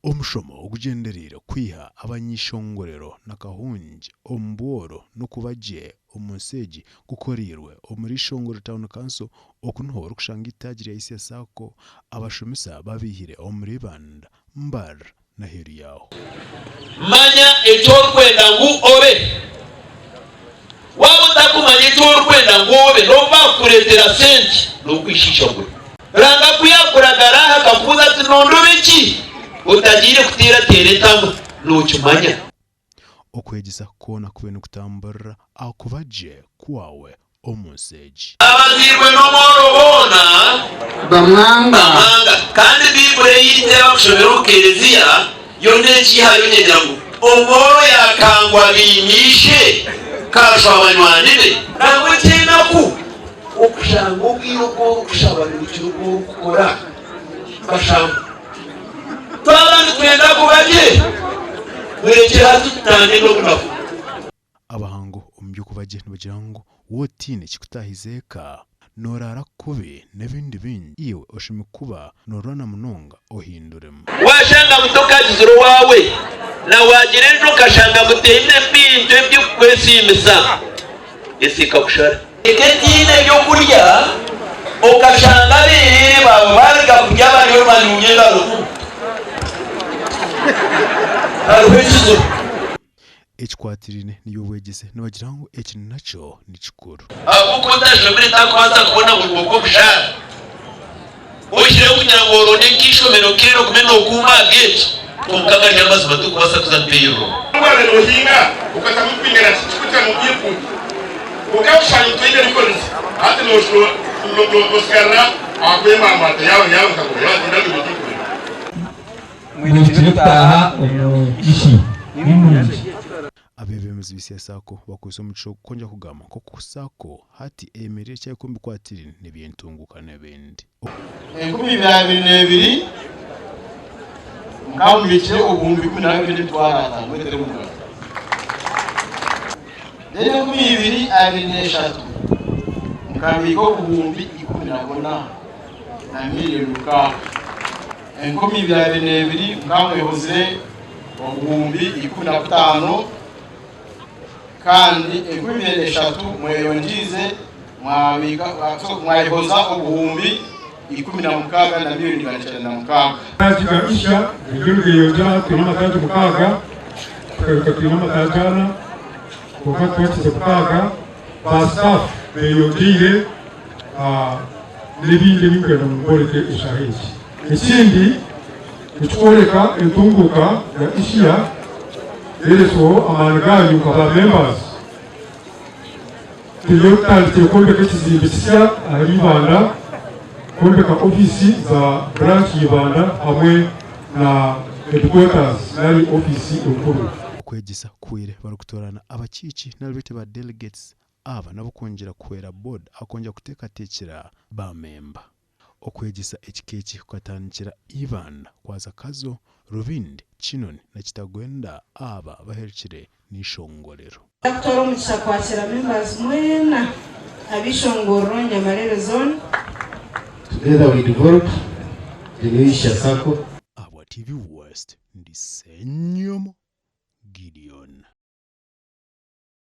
omushomo ogugenderera kwiha abanyishongorero nakahungi ombworo no kubaje omunseji gukorirwe omuri shongoro town council okunho rukushanga itagiri ya sako abashomesa babihire omuri Ibanda mbar na heri yaho manya eky'orukwenda ngu obe waba utakumanya eky'orukwenda ngu obe n'oba kuleetera sente n'okwishisha gwe ranga kuyakuragara hakakubuza ati nondobe ki utagire kutera etamu n'okimanya okwegesa kona kubena kutambura akubaje kwawe omunseji abazirwe n'omworo boona bamwanga kandi bibure yitera kushobera okereziya yonde ekihayo nyegera ngu omworo yakangwa binyishe karashwa abanywani be nangwe kyenaku okushanga obwire obw'okushabanukira obw'okukora bashamba twabandi twenda kubajye werekera tutange n'okunafu abahango omubyukubaje nibagira ngo wotine kikutahizeka norara kubi n'ebindi bingi iwe oshime kuba norwana munonga ohinduremu washanga mutokagiziro wawe na wagira ejo kashanga muteyine bintu ebyokwesimisa esika kushara eketine ebyokurya okashanga biri bawe barega kurya bariyo banyunyega ruku aruhekizo ekikwatirine niyo wegese nibagira ngo eki nakyo ni kikuru kuko ndashobora takwaza kubona buri bwo bushara oshire kugira ngo orone nk'ishomero kero kumena okuma gate omukaga ryamazi batukubasa kuzapeyiro ngwana nohinga ukatamupingana kikuta mu byifu ukawushanya twende nikolisi ati nosikara akwema amata yawe kakura yawe ndani mugifu mwinjira taha ishi nimunji abebemezi bisesako bakwisa omuco konja kugama ko kusako hati emerere cyayo kumbi kwatirine nebyentunguka n'ebindi 2022 mukambikire obuhumbi 12 twara mwetere mu Rwanda rero 2023 mukambiko obuhumbi 14 na miliyoni ka 2022 mukamwehoze obuhumbi 15 kandi 2023 mweyonjize mwayihoza obuhumbi 16 na miliyoni 906 katika ndio yoja kuna matatu mukaga kuna matatu kwa kwati kukaga basta beyogire nebinde bingana mugoreke ishahiji ikindi kuchoreka entunguka ya ishia leso amangayu kwa members tiyo talite kombe kizimbe kisia Ibanda kombe ka ofisi za branch Ibanda hamwe na headquarters nari ofisi enkuru kwegesa kwire barukutorana abakici n'abite ba delegates aba nabo kongera kwera board akonja kutekatekera ba member okwegesa ekikechi kwatanikira Ibanda kwaza kazo Rubindi Kinoni na Kitagwenda aba baherikire n'ishongorero Dr. Mugisha kwakira members mwena abishongoro Nyamarere zone together we develop the new Sako aba TV West ndisenyomo Gideon